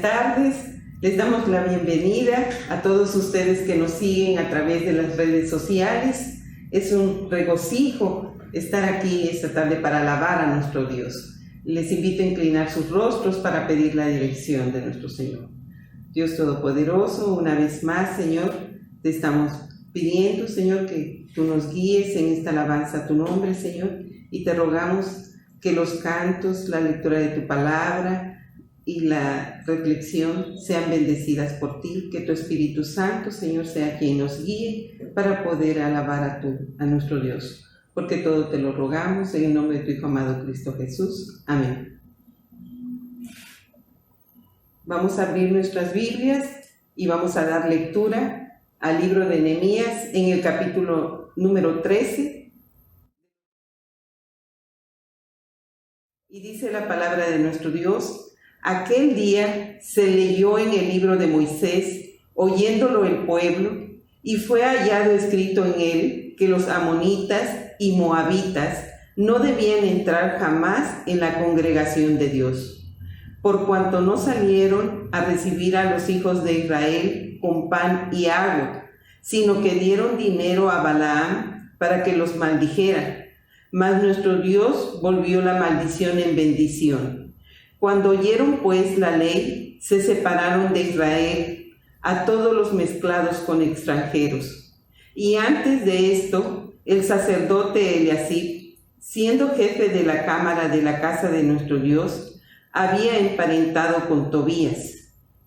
tardes. Les damos la bienvenida a todos ustedes que nos siguen a través de las redes sociales. Es un regocijo estar aquí esta tarde para alabar a nuestro Dios. Les invito a inclinar sus rostros para pedir la dirección de nuestro Señor. Dios Todopoderoso, una vez más, Señor, te estamos pidiendo, Señor, que tú nos guíes en esta alabanza a tu nombre, Señor, y te rogamos que los cantos, la lectura de tu palabra y la reflexión sean bendecidas por ti, que tu Espíritu Santo, Señor, sea quien nos guíe para poder alabar a nuestro Dios, porque todo te lo rogamos en el nombre de tu Hijo amado Cristo Jesús. Amén. Vamos a abrir nuestras Biblias y vamos a dar lectura al libro de Nehemías en el capítulo número 13. Y dice la palabra de nuestro Dios: aquel día se leyó en el libro de Moisés, oyéndolo el pueblo, y fue hallado escrito en él que los amonitas y moabitas no debían entrar jamás en la congregación de Dios, por cuanto no salieron a recibir a los hijos de Israel con pan y agua, sino que dieron dinero a Balaam para que los maldijera. Mas nuestro Dios volvió la maldición en bendición. Cuando oyeron pues la ley, se separaron de Israel a todos los mezclados con extranjeros. Y antes de esto, el sacerdote Eliasib, siendo jefe de la cámara de la casa de nuestro Dios, había emparentado con Tobías,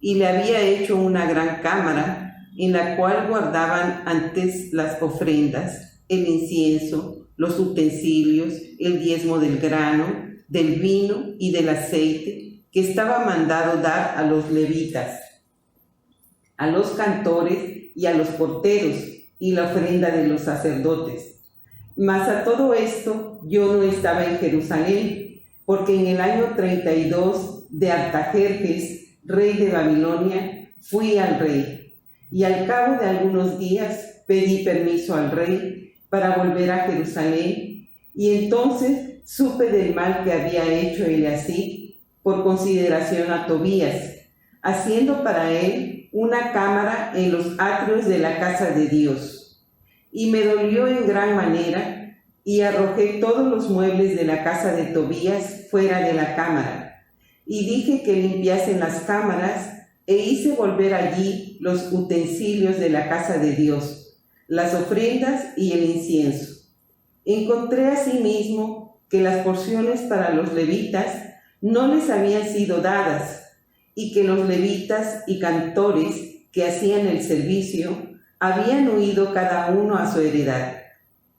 y le había hecho una gran cámara, en la cual guardaban antes las ofrendas, el incienso, los utensilios, el diezmo del grano, del vino y del aceite, que estaba mandado dar a los levitas, a los cantores y a los porteros, y la ofrenda de los sacerdotes. Mas a todo esto yo no estaba en Jerusalén, porque en el año 32 de Artajerjes, rey de Babilonia, fui al rey, y al cabo de algunos días pedí permiso al rey para volver a Jerusalén, y entonces supe del mal que había hecho Eliasib por consideración a Tobías, haciendo para él una cámara en los atrios de la casa de Dios. Y me dolió en gran manera, y arrojé todos los muebles de la casa de Tobías fuera de la cámara, y dije que limpiasen las cámaras, e hice volver allí los utensilios de la casa de Dios, las ofrendas y el incienso. Encontré asimismo que las porciones para los levitas no les habían sido dadas, y que los levitas y cantores que hacían el servicio habían huido cada uno a su heredad.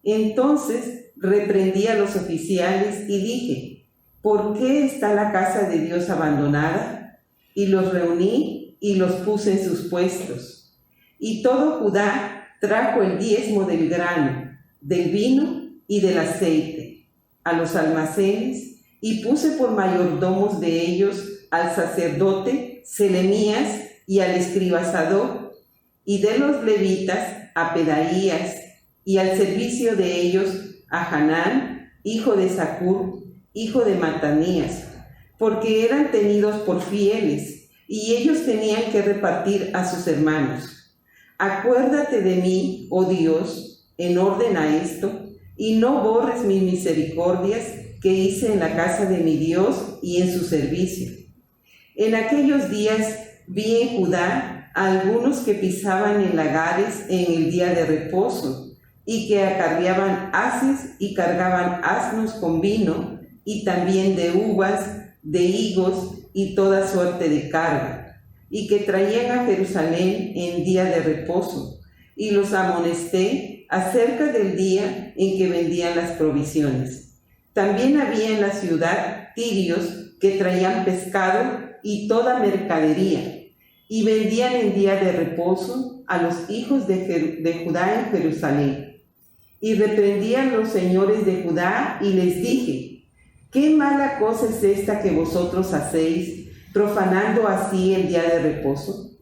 Entonces reprendí a los oficiales y dije: ¿por qué está la casa de Dios abandonada? Y los reuní y los puse en sus puestos. Y todo Judá trajo el diezmo del grano, del vino y del aceite a los almacenes, y puse por mayordomos de ellos al sacerdote Selemías y al escriba Sadoc, y de los levitas a Pedaías, y al servicio de ellos a Hanán, hijo de Zacur, hijo de Matanías, porque eran tenidos por fieles, y ellos tenían que repartir a sus hermanos. Acuérdate de mí, oh Dios, en orden a esto, y no borres mis misericordias que hice en la casa de mi Dios y en su servicio. En aquellos días vi en Judá a algunos que pisaban en lagares en el día de reposo, y que acarreaban haces y cargaban asnos con vino, y también de uvas, de higos y toda suerte de carga, y que traían a Jerusalén en día de reposo, y los amonesté acerca del día en que vendían las provisiones. También había en la ciudad tirios que traían pescado y toda mercadería, y vendían en día de reposo a los hijos de Judá en Jerusalén. Y reprendían los señores de Judá, y les dije: ¿qué mala cosa es esta que vosotros hacéis, profanando así el día de reposo?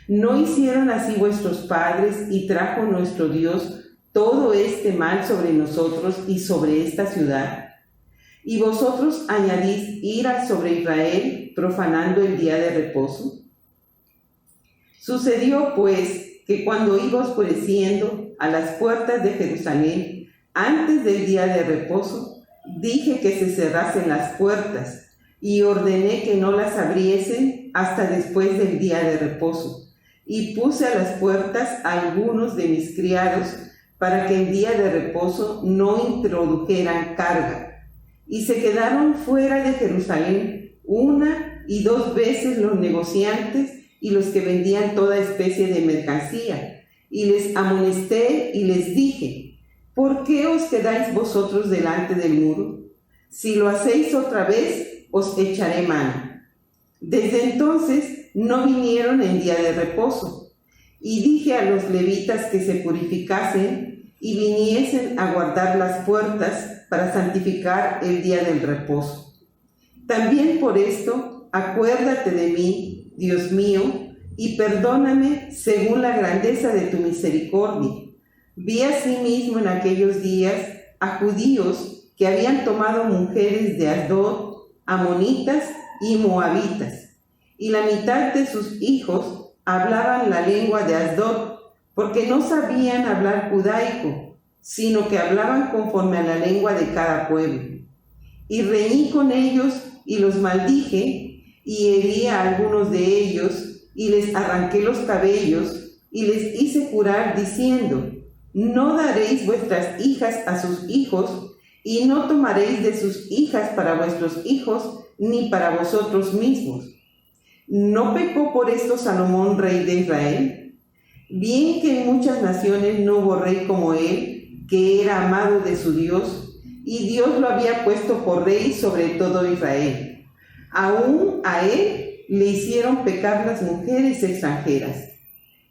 ¿No hicieron así vuestros padres, y trajo nuestro Dios todo este mal sobre nosotros y sobre esta ciudad? Y vosotros añadís ira sobre Israel, profanando el día de reposo? Sucedió, pues, que cuando iba oscureciendo a las puertas de Jerusalén, antes del día de reposo, dije que se cerrasen las puertas y ordené que no las abriesen hasta después del día de reposo. Y puse a las puertas a algunos de mis criados para que el día de reposo no introdujeran carga. Y se quedaron fuera de Jerusalén 1 y 2 veces los negociantes y los que vendían toda especie de mercancía. Y les amonesté y les dije: ¿por qué os quedáis vosotros delante del muro? Si lo hacéis otra vez, os echaré mano. Desde entonces no vinieron en día de reposo. Y dije a los levitas que se purificasen y viniesen a guardar las puertas para santificar el día del reposo. También por esto, acuérdate de mí, Dios mío, y perdóname según la grandeza de tu misericordia. Vi asimismo en aquellos días a judíos que habían tomado mujeres de Asdod, amonitas y moabitas, y la mitad de sus hijos hablaban la lengua de Asdod, porque no sabían hablar judaico, sino que hablaban conforme a la lengua de cada pueblo. Y reñí con ellos y los maldije, y herí a algunos de ellos, y les arranqué los cabellos, y les hice jurar diciendo: no daréis vuestras hijas a sus hijos, y no tomaréis de sus hijas para vuestros hijos, ni para vosotros mismos. ¿No pecó por esto Salomón, rey de Israel? Bien que en muchas naciones no hubo rey como él, que era amado de su Dios, y Dios lo había puesto por rey sobre todo Israel. Aún a él le hicieron pecar las mujeres extranjeras.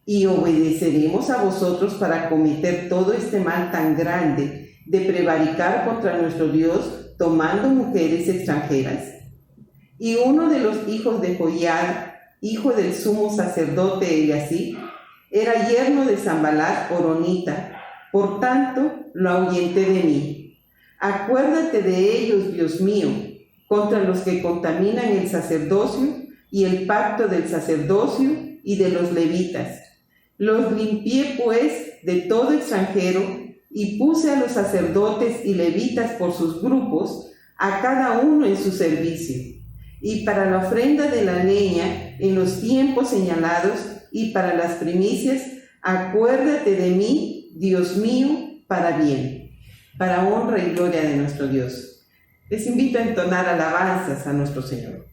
Y obedeceremos a vosotros para cometer todo este mal tan grande de prevaricar contra nuestro Dios tomando mujeres extranjeras. Y uno de los hijos de Joiada, hijo del sumo sacerdote Eliasib, era yerno de Sanballat horonita, por tanto lo ahuyenté de mí. Acuérdate de ellos, Dios mío, contra los que contaminan el sacerdocio y el pacto del sacerdocio y de los levitas. Los limpié pues de todo extranjero y puse a los sacerdotes y levitas por sus grupos, a cada uno en su servicio, y para la ofrenda de la leña en los tiempos señalados y para las primicias, acuérdate de mí, Dios mío, para bien, para honra y gloria de nuestro Dios. Les invito a entonar alabanzas a nuestro Señor.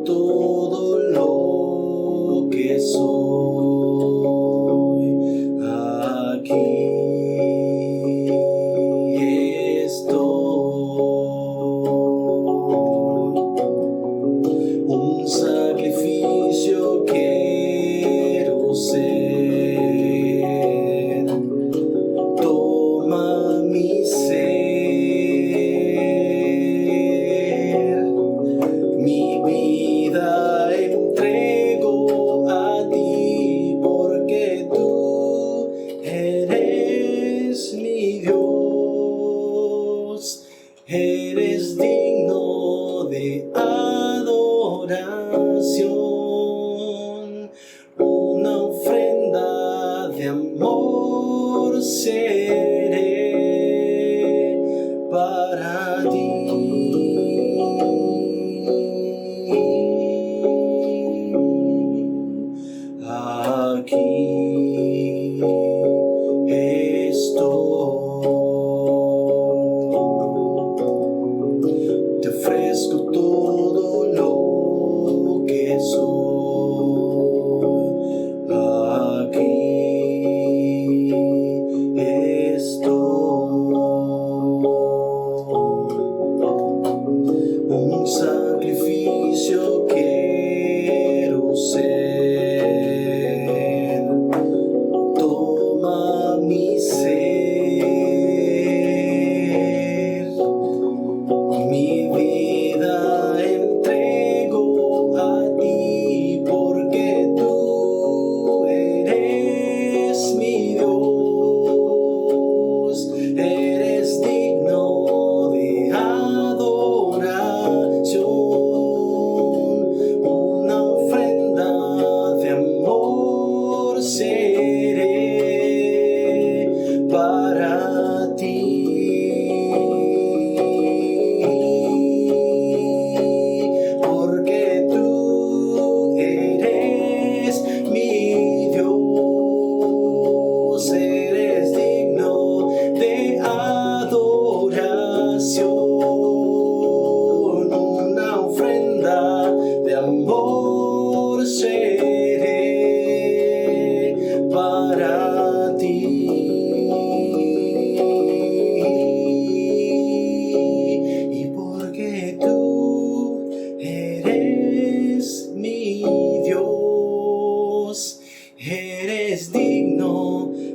Todo lo que soy, aquí estoy, un sacrificio quiero ser, toma mi ser. Mi vida entrego a ti, porque tú eres mi Dios, eres digno de adoración, una ofrenda de amor seré para ti. Aquí estoy, te ofrezco todo lo que soy. Aquí estoy, un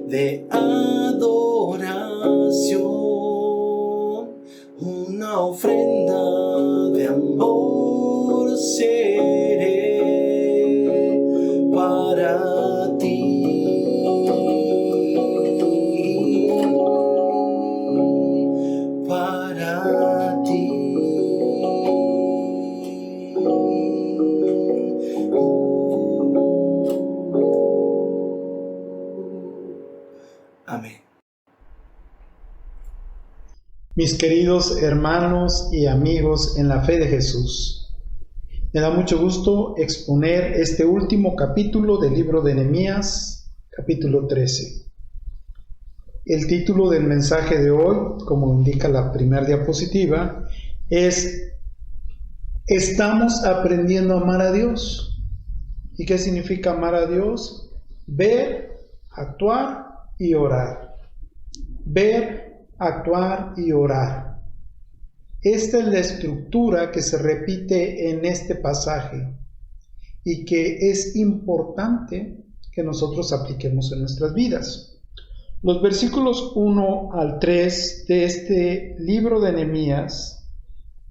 de adoración, una ofrenda de amor seré para ti, para ti. Amén. Mis queridos hermanos y amigos en la fe de Jesús, me da mucho gusto exponer este último capítulo del libro de Nehemías, capítulo 13. El título del mensaje de hoy, como indica la primera diapositiva, es ¿Estamos aprendiendo a amar a Dios? ¿Y qué significa amar a Dios? Ver, actuar y orar. Ver, actuar y orar. Esta es la estructura que se repite en este pasaje y que es importante que nosotros apliquemos en nuestras vidas. Los versículos 1 al 3 de este libro de Nehemías,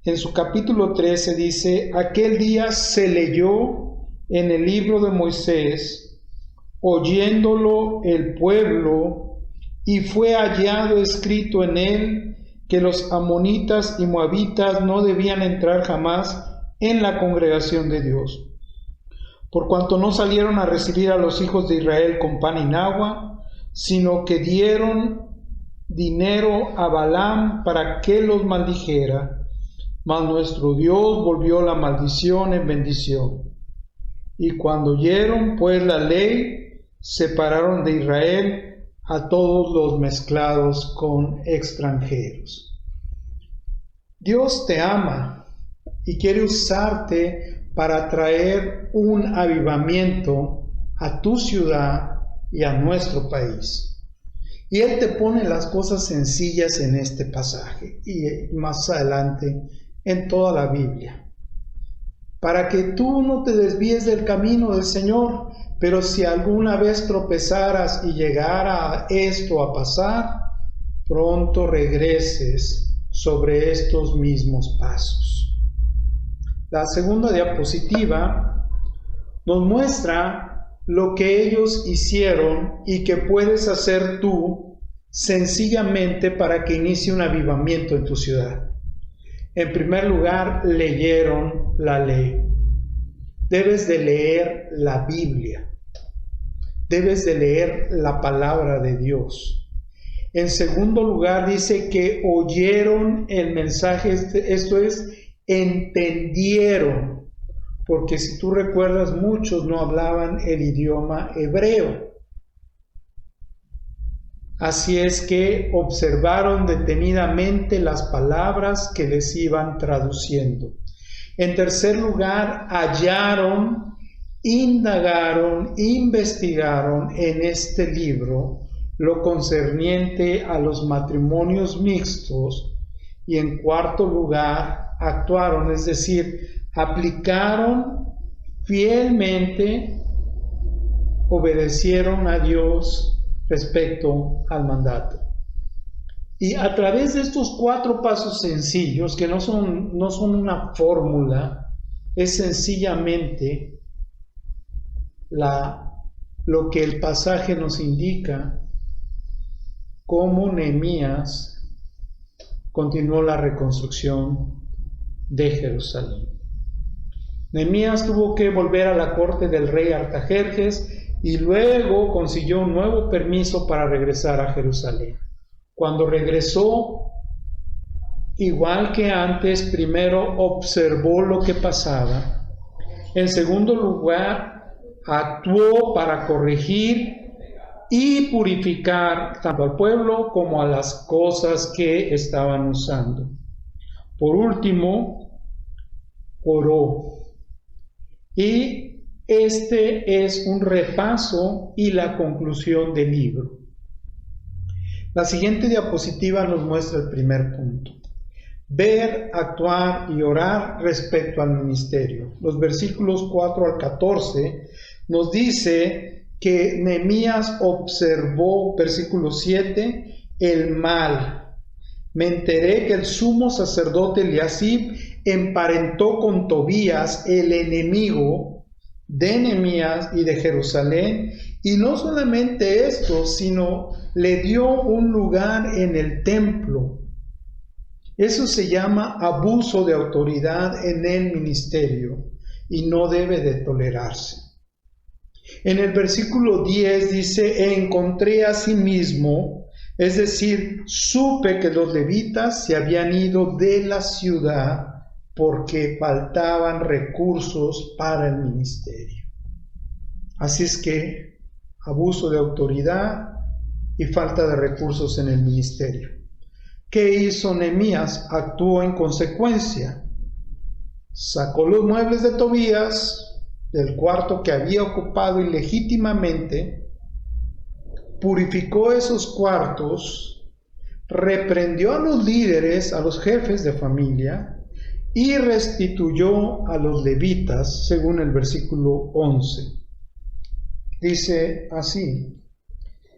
en su capítulo 13 dice: aquel día se leyó en el libro de Moisés, oyéndolo el pueblo, y fue hallado escrito en él que los amonitas y moabitas no debían entrar jamás en la congregación de Dios, por cuanto no salieron a recibir a los hijos de Israel con pan y agua, sino que dieron dinero a Balaam para que los maldijera. Mas nuestro Dios volvió la maldición en bendición. Y cuando oyeron pues la ley, separaron de Israel a todos los mezclados con extranjeros. Dios te ama y quiere usarte para traer un avivamiento a tu ciudad y a nuestro país. Y Él te pone las cosas sencillas en este pasaje y más adelante en toda la Biblia, para que tú no te desvíes del camino del Señor. Pero si alguna vez tropezaras y llegara esto a pasar, pronto regreses sobre estos mismos pasos. La segunda diapositiva nos muestra lo que ellos hicieron y que puedes hacer tú sencillamente para que inicie un avivamiento en tu ciudad. En primer lugar, leyeron la ley. Debes de leer la Biblia. Debes de leer la palabra de Dios. En segundo lugar, dice que oyeron el mensaje, esto es, entendieron. Porque si tú recuerdas, muchos no hablaban el idioma hebreo. Así es que observaron detenidamente las palabras que les iban traduciendo. En tercer lugar, hallaron, indagaron, investigaron en este libro lo concerniente a los matrimonios mixtos. Y en cuarto lugar, actuaron, es decir, aplicaron fielmente, obedecieron a Dios respecto al mandato. Y a través de estos 4 pasos sencillos, que no son una fórmula, es sencillamente lo que el pasaje nos indica, cómo Nehemías continuó la reconstrucción de Jerusalén. Nehemías tuvo que volver a la corte del rey Artajerjes y luego consiguió un nuevo permiso para regresar a Jerusalén. Cuando regresó, igual que antes, primero observó lo que pasaba. En segundo lugar, actuó para corregir y purificar tanto al pueblo como a las cosas que estaban usando. Por último, oró. Y este es un repaso y la conclusión del libro. La siguiente diapositiva nos muestra el primer punto. Ver, actuar y orar respecto al ministerio. Los versículos 4 al 14 nos dice que Nehemías observó, versículo 7, el mal. Me enteré que el sumo sacerdote Eliasib emparentó con Tobías, el enemigo de Nehemías y de Jerusalén, y no solamente esto, sino le dio un lugar en el templo. Eso se llama abuso de autoridad en el ministerio y no debe de tolerarse. En el versículo 10 dice, encontré a sí mismo, es decir, supe que los levitas se habían ido de la ciudad porque faltaban recursos para el ministerio. Así es que abuso de autoridad y falta de recursos en el ministerio. ¿Qué hizo Nehemías? Actuó en consecuencia. Sacó los muebles de Tobías del cuarto que había ocupado ilegítimamente, purificó esos cuartos, reprendió a los líderes, a los jefes de familia, y restituyó a los levitas, según el versículo 11. Dice así: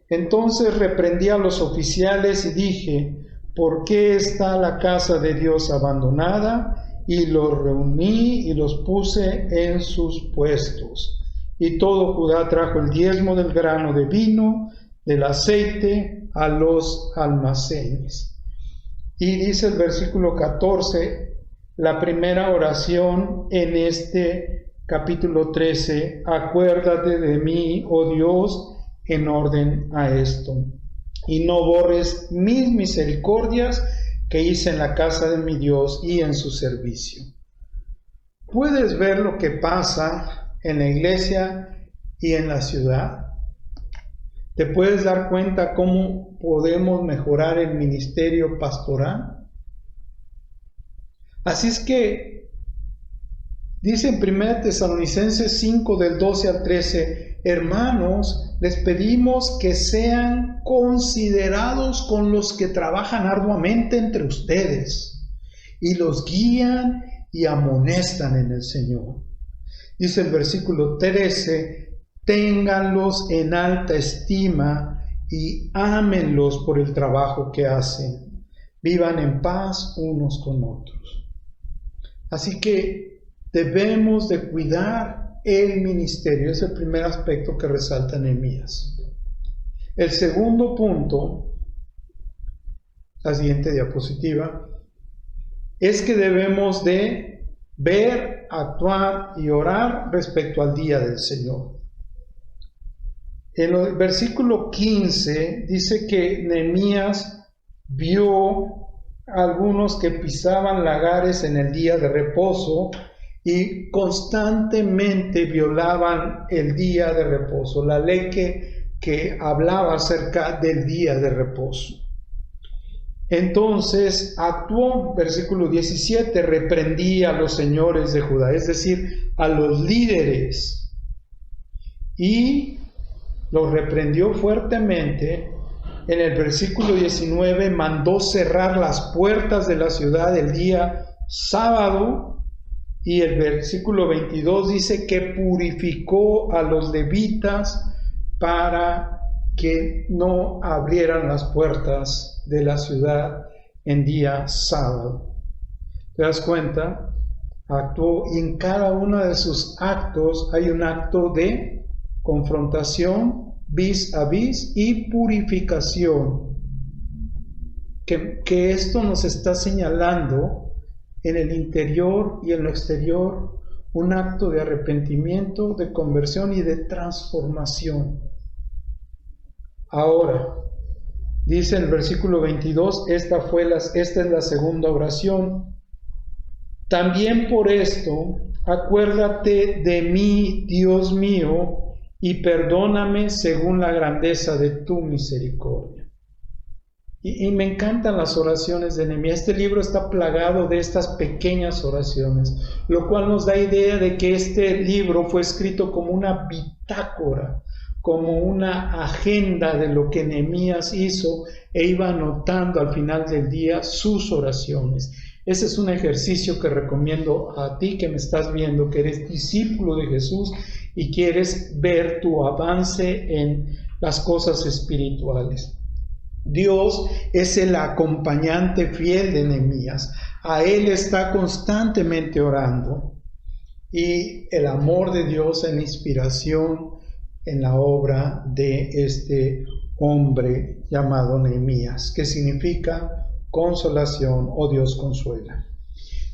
entonces reprendí a los oficiales y dije, ¿por qué está la casa de Dios abandonada? Y los reuní y los puse en sus puestos. Y todo Judá trajo el diezmo del grano de vino, del aceite, a los almacenes. Y dice el versículo 14, la primera oración en este capítulo 13, acuérdate de mí, oh Dios, en orden a esto, y no borres mis misericordias que hice en la casa de mi Dios y en su servicio. ¿Puedes ver lo que pasa en la iglesia y en la ciudad? ¿Te puedes dar cuenta cómo podemos mejorar el ministerio pastoral? Así es que dice en 1 Tesalonicenses 5 del 12 al 13, hermanos, les pedimos que sean considerados con los que trabajan arduamente entre ustedes y los guían y amonestan en el Señor. Dice el versículo 13, ténganlos en alta estima y ámenlos por el trabajo que hacen. Vivan en paz unos con otros. Así que debemos de cuidar el ministerio. Es el primer aspecto que resalta Nehemías. El segundo punto, la siguiente diapositiva, es que debemos de ver, actuar y orar respecto al día del Señor. En el versículo 15 dice que Nehemías vio a algunos que pisaban lagares en el día de reposo y constantemente violaban el día de reposo, la ley que hablaba acerca del día de reposo. Entonces actuó, versículo 17, reprendí a los señores de Judá, es decir, a los líderes, y los reprendió fuertemente. En el versículo 19 mandó cerrar las puertas de la ciudad el día sábado. Y el versículo 22 dice que purificó a los levitas para que no abrieran las puertas de la ciudad en día sábado. ¿Te das cuenta? Actuó, y en cada uno de sus actos hay un acto de confrontación, vis a vis, y purificación. Que esto nos está señalando en el interior y en lo exterior un acto de arrepentimiento, de conversión y de transformación. Ahora, dice en el versículo 22, esta es la segunda oración. También por esto, acuérdate de mí, Dios mío, y perdóname según la grandeza de tu misericordia. Y me encantan las oraciones de Nehemías. Este libro está plagado de estas pequeñas oraciones, lo cual nos da idea de que este libro fue escrito como una bitácora, como una agenda de lo que Nehemías hizo, e iba anotando al final del día sus oraciones. Ese es un ejercicio que recomiendo a ti que me estás viendo, que eres discípulo de Jesús y quieres ver tu avance en las cosas espirituales. Dios es el acompañante fiel de Nehemías. A él está constantemente orando, y el amor de Dios en inspiración en la obra de este hombre llamado Nehemías, que significa consolación o Dios consuela.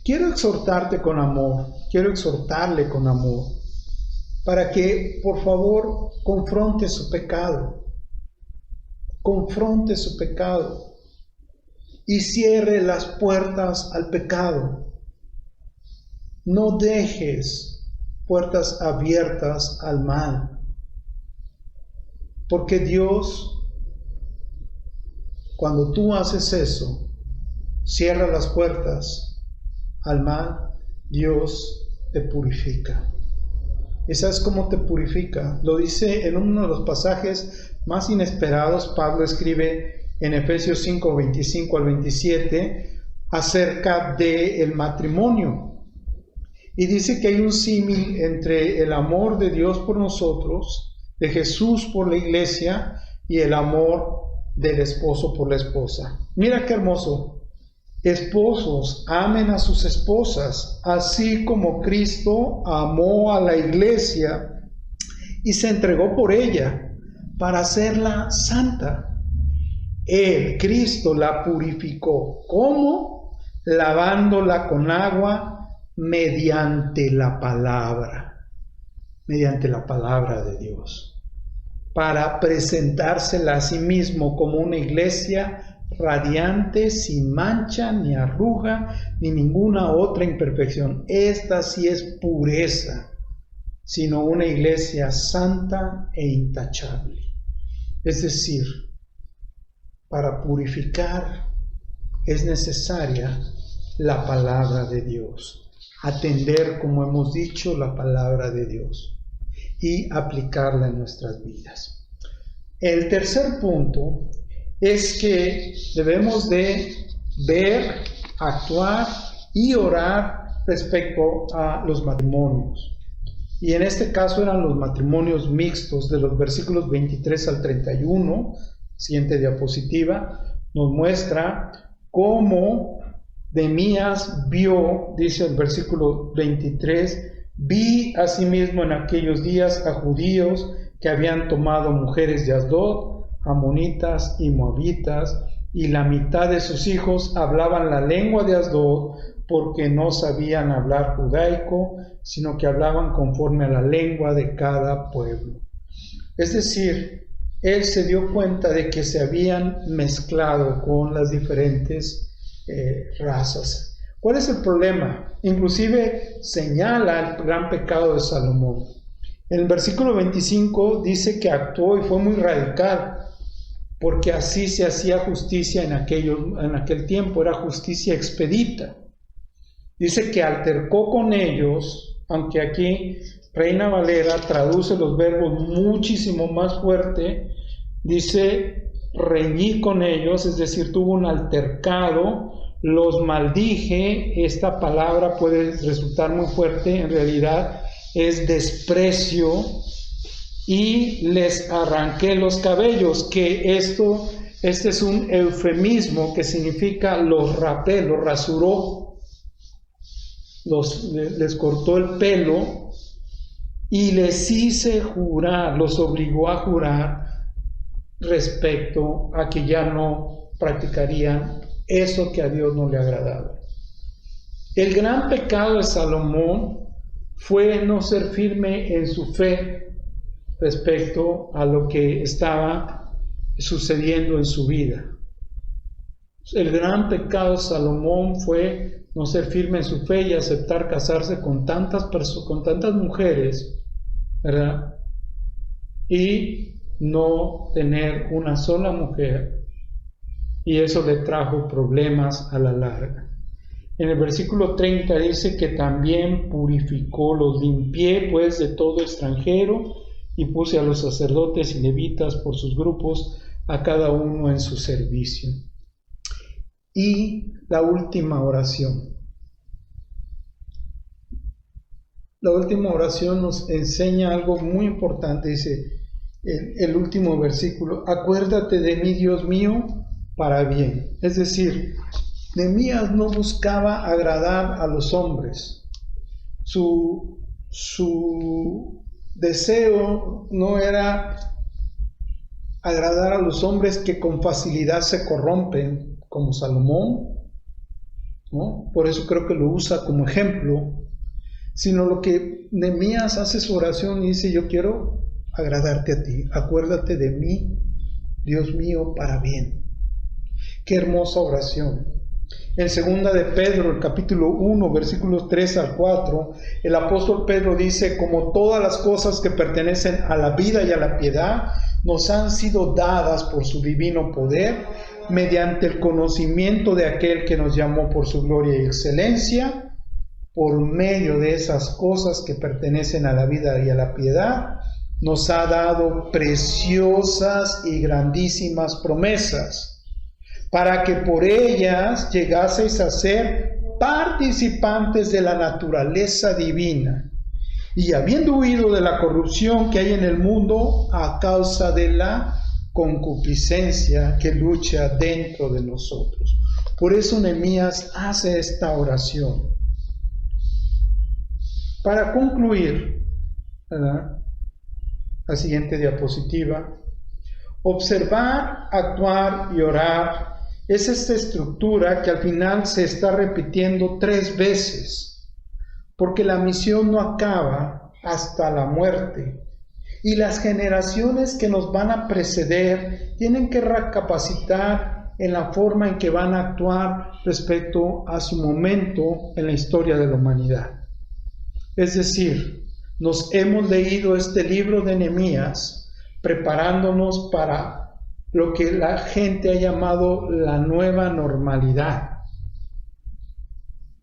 Quiero exhortarte con amor, quiero exhortarle con amor, para que por favor confronte su pecado y cierre las puertas al pecado. No dejes puertas abiertas al mal, porque Dios, cuando tú haces eso, cierra las puertas al mal, Dios te purifica. ¿Y sabes cómo te purifica? Lo dice en uno de los pasajes más inesperados. Pablo escribe en Efesios 5, 25 al 27 acerca del matrimonio. Y dice que hay un símil entre el amor de Dios por nosotros, de Jesús por la iglesia, y el amor del esposo por la esposa. Mira qué hermoso. Esposos, amen a sus esposas, así como Cristo amó a la iglesia y se entregó por ella para hacerla santa. Él, Cristo, la purificó. ¿Cómo? Lavándola con agua mediante la palabra de Dios, para presentársela a sí mismo como una iglesia radiante, sin mancha, ni arruga, ni ninguna otra imperfección. Esta sí es pureza, sino una iglesia santa e intachable. Es decir, para purificar es necesaria la palabra de Dios. Atender, como hemos dicho, la palabra de Dios y aplicarla en nuestras vidas. El tercer punto es que debemos de ver, actuar y orar respecto a los matrimonios. Y en este caso eran los matrimonios mixtos, de los versículos 23 al 31, siguiente diapositiva, nos muestra cómo Nehemías vio, dice el versículo 23, vi asimismo en aquellos días a judíos que habían tomado mujeres de Asdod, amonitas y moabitas, y la mitad de sus hijos hablaban la lengua de Asdod, porque no sabían hablar judaico, sino que hablaban conforme a la lengua de cada pueblo. Es decir, él se dio cuenta de que se habían mezclado con las diferentes razas. ¿Cuál es el problema? Inclusive señala el gran pecado de Salomón. En el versículo 25 dice que actuó y fue muy radical, porque así se hacía justicia en aquel tiempo, era justicia expedita. Dice que altercó con ellos, aunque aquí Reina Valera traduce los verbos muchísimo más fuerte, dice reñí con ellos, es decir, tuvo un altercado, los maldije. Esta palabra puede resultar muy fuerte, en realidad es desprecio, y les arranqué los cabellos, que este es un eufemismo que significa los rapé, los rasuró, les cortó el pelo y les hice jurar, los obligó a jurar respecto a que ya no practicarían eso que a Dios no le agradaba. El gran pecado de Salomón fue no ser firme en su fe respecto a lo que estaba sucediendo en su vida. El gran pecado de Salomón fue no ser firme en su fe y aceptar casarse con tantas mujeres, ¿verdad? Y no tener una sola mujer, y eso le trajo problemas a la larga. En el versículo 30 dice que también purificó, los limpié pues de todo extranjero, y puse a los sacerdotes y levitas por sus grupos, a cada uno en su servicio. Y la última oración. La última oración nos enseña algo muy importante, dice el último versículo: acuérdate de mí, Dios mío, para bien. Es decir, Nehemías no buscaba agradar a los hombres. Su deseo no era agradar a los hombres que con facilidad se corrompen, como Salomón, ¿no? Por eso creo que lo usa como ejemplo, sino lo que Nehemías hace su oración y dice: yo quiero agradarte a ti, acuérdate de mí, Dios mío, para bien. Qué hermosa oración. En 2 de Pedro, el capítulo 1, versículos 3 al 4, el apóstol Pedro dice: como todas las cosas que pertenecen a la vida y a la piedad nos han sido dadas por su divino poder, mediante el conocimiento de aquel que nos llamó por su gloria y excelencia, por medio de esas cosas que pertenecen a la vida y a la piedad, nos ha dado preciosas y grandísimas promesas, para que por ellas llegaseis a ser participantes de la naturaleza divina, y habiendo huido de la corrupción que hay en el mundo a causa de la concupiscencia que lucha dentro de nosotros. Por eso Nehemías hace esta oración. Para concluir, ¿verdad?, la siguiente diapositiva: observar, actuar y orar es esta estructura que al final se está repitiendo 3 veces, porque la misión no acaba hasta la muerte, y las generaciones que nos van a preceder tienen que recapacitar en la forma en que van a actuar respecto a su momento en la historia de la humanidad. Es decir, nos hemos leído este libro de Nehemías preparándonos para lo que la gente ha llamado la nueva normalidad.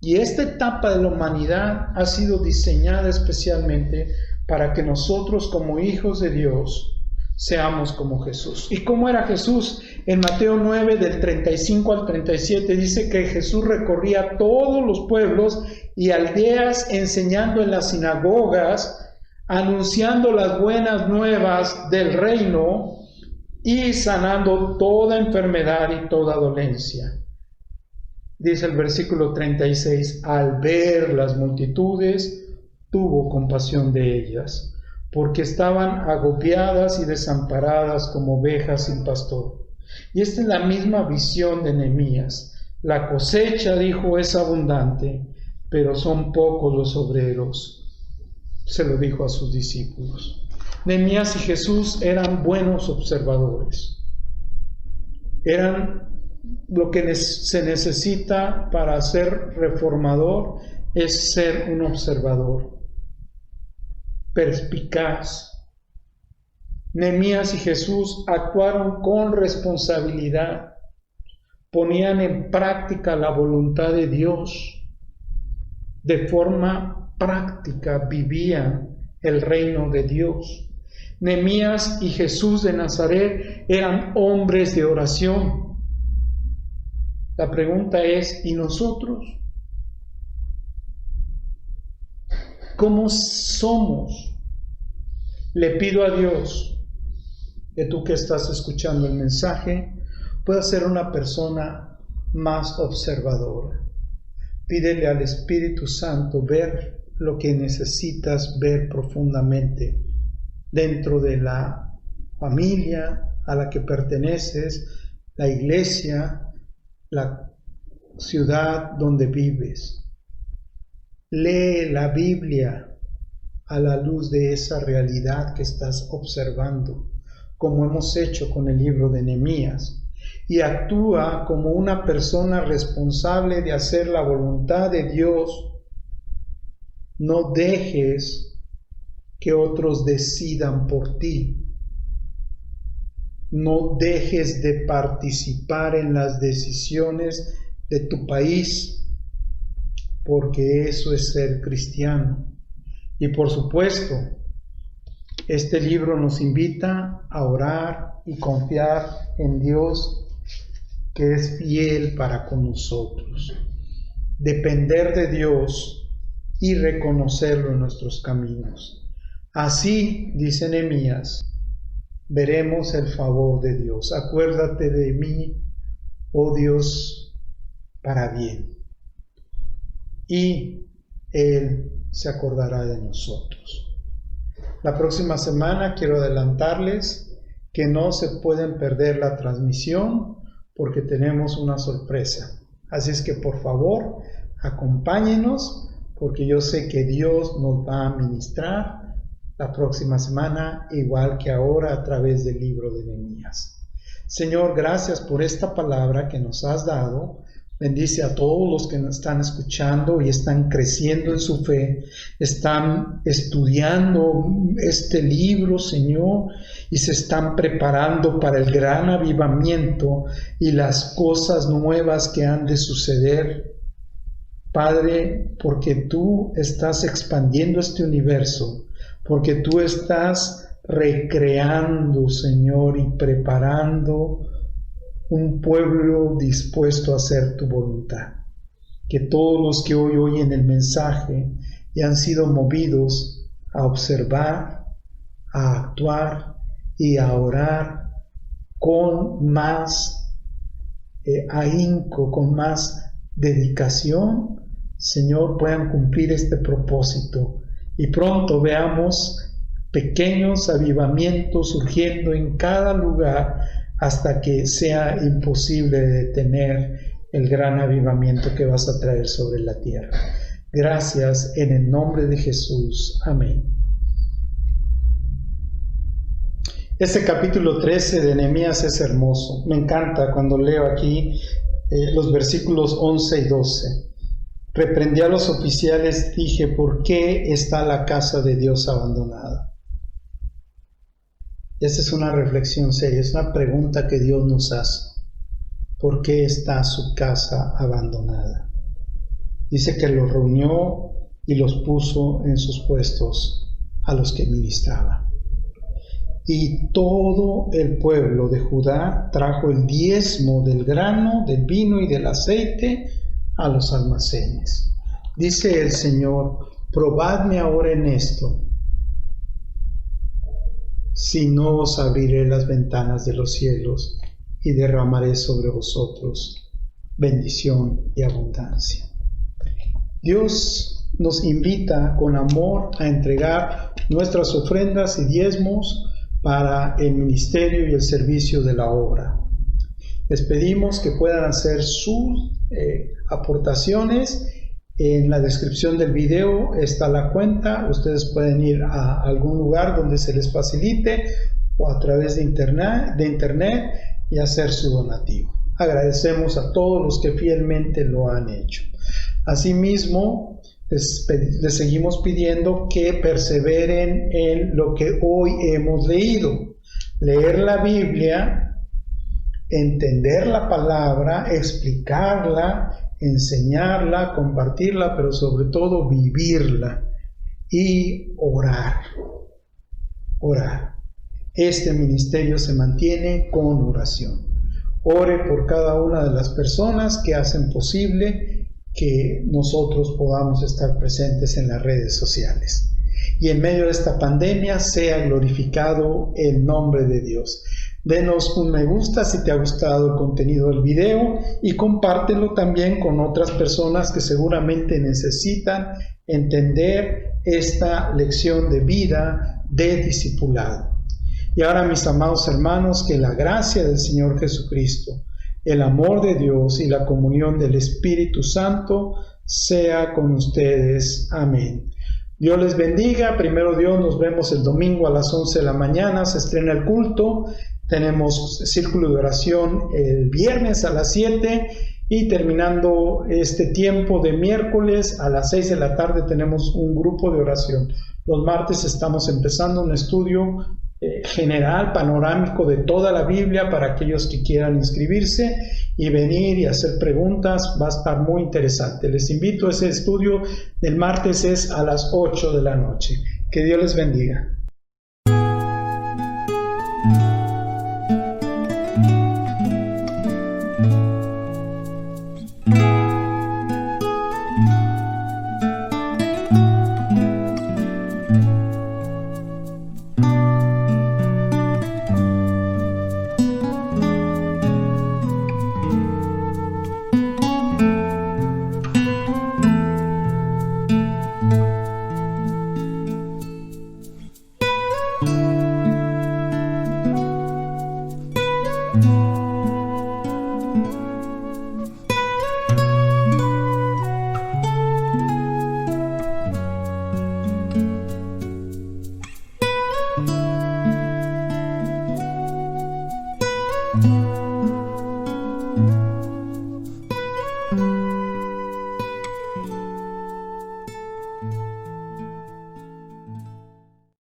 Y esta etapa de la humanidad ha sido diseñada especialmente para que nosotros, como hijos de Dios, seamos como Jesús. ¿Y cómo era Jesús? En Mateo 9, del 35 al 37, dice que Jesús recorría todos los pueblos y aldeas, enseñando en las sinagogas, anunciando las buenas nuevas del reino y sanando toda enfermedad y toda dolencia. Dice el versículo 36, al ver las multitudes, tuvo compasión de ellas, porque estaban agobiadas y desamparadas como ovejas sin pastor. Y esta es la misma visión de Nehemías. La cosecha, dijo, es abundante, pero son pocos los obreros. Se lo dijo a sus discípulos. Nehemías y Jesús eran buenos observadores. Eran lo que se necesita para ser reformador, es ser un observador perspicaz. Nehemías y Jesús actuaron con responsabilidad, ponían en práctica la voluntad de Dios, de forma práctica vivían el reino de Dios. Nehemías y Jesús de Nazaret eran hombres de oración. La pregunta es, ¿y nosotros? ¿Cómo somos? Le pido a Dios que tú que estás escuchando el mensaje puedas ser una persona más observadora. Pídele al Espíritu Santo ver lo que necesitas ver profundamente dentro de la familia a la que perteneces, la iglesia, la ciudad donde vives. Lee la Biblia a la luz de esa realidad que estás observando, como hemos hecho con el libro de Nehemías, y actúa como una persona responsable de hacer la voluntad de Dios. No dejes que otros decidan por ti. No dejes de participar en las decisiones de tu país, porque eso es ser cristiano. Y por supuesto, este libro nos invita a orar y confiar en Dios, que es fiel para con nosotros. Depender de Dios y reconocerlo en nuestros caminos. Así, dice Nehemías, veremos el favor de Dios. Acuérdate de mí, oh Dios, para bien. Y Él se acordará de nosotros. La próxima semana quiero adelantarles que no se pueden perder la transmisión porque tenemos una sorpresa. Así es que por favor, acompáñenos porque yo sé que Dios nos va a ministrar la próxima semana, igual que ahora a través del libro de Nehemías. Señor, gracias por esta palabra que nos has dado. Bendice a todos los que nos están escuchando y están creciendo en su fe, están estudiando este libro, Señor, y se están preparando para el gran avivamiento y las cosas nuevas que han de suceder. Padre, porque tú estás expandiendo este universo, porque tú estás recreando, Señor, y preparando un pueblo dispuesto a hacer tu voluntad. Que todos los que hoy oyen el mensaje y han sido movidos a observar, a actuar y a orar con más ahínco, con más dedicación, Señor, puedan cumplir este propósito y pronto veamos pequeños avivamientos surgiendo en cada lugar hasta que sea imposible detener el gran avivamiento que vas a traer sobre la tierra. Gracias en el nombre de Jesús. Amén. Este capítulo 13 de Nehemías es hermoso. Me encanta cuando leo aquí los versículos 11 y 12. Reprendí a los oficiales, dije, ¿por qué está la casa de Dios abandonada? Esta es una reflexión seria, es una pregunta que Dios nos hace. ¿Por qué está su casa abandonada? Dice que los reunió y los puso en sus puestos a los que ministraban. Y todo el pueblo de Judá trajo el diezmo del grano, del vino y del aceite a los almacenes. Dice el Señor, probadme ahora en esto, si no os abriré las ventanas de los cielos y derramaré sobre vosotros bendición y abundancia. Dios nos invita con amor a entregar nuestras ofrendas y diezmos para el ministerio y el servicio de la obra. Les pedimos que puedan hacer sus aportaciones. En la descripción del video está la cuenta. Ustedes pueden ir a algún lugar donde se les facilite o a través de internet y hacer su donativo. Agradecemos a todos los que fielmente lo han hecho. Asimismo, les seguimos pidiendo que perseveren en lo que hoy hemos leído. Leer la Biblia, entender la palabra, explicarla, enseñarla, compartirla, pero sobre todo vivirla y orar. Orar. Este ministerio se mantiene con oración. Ore por cada una de las personas que hacen posible que nosotros podamos estar presentes en las redes sociales. Y en medio de esta pandemia sea glorificado el nombre de Dios. Denos un me gusta si te ha gustado el contenido del video y compártelo también con otras personas que seguramente necesitan entender esta lección de vida de discipulado. Y ahora, mis amados hermanos, que la gracia del Señor Jesucristo, el amor de Dios y la comunión del Espíritu Santo sea con ustedes. Amén. Dios les bendiga. Primero Dios, nos vemos el domingo a las 11 de la mañana. Se estrena el culto. Tenemos círculo de oración el viernes a las 7 y terminando este tiempo de miércoles a las 6 de la tarde tenemos un grupo de oración. Los martes estamos empezando un estudio general, panorámico de toda la Biblia para aquellos que quieran inscribirse y venir y hacer preguntas. Va a estar muy interesante. Les invito a ese estudio del martes, es a las 8 de la noche. Que Dios les bendiga.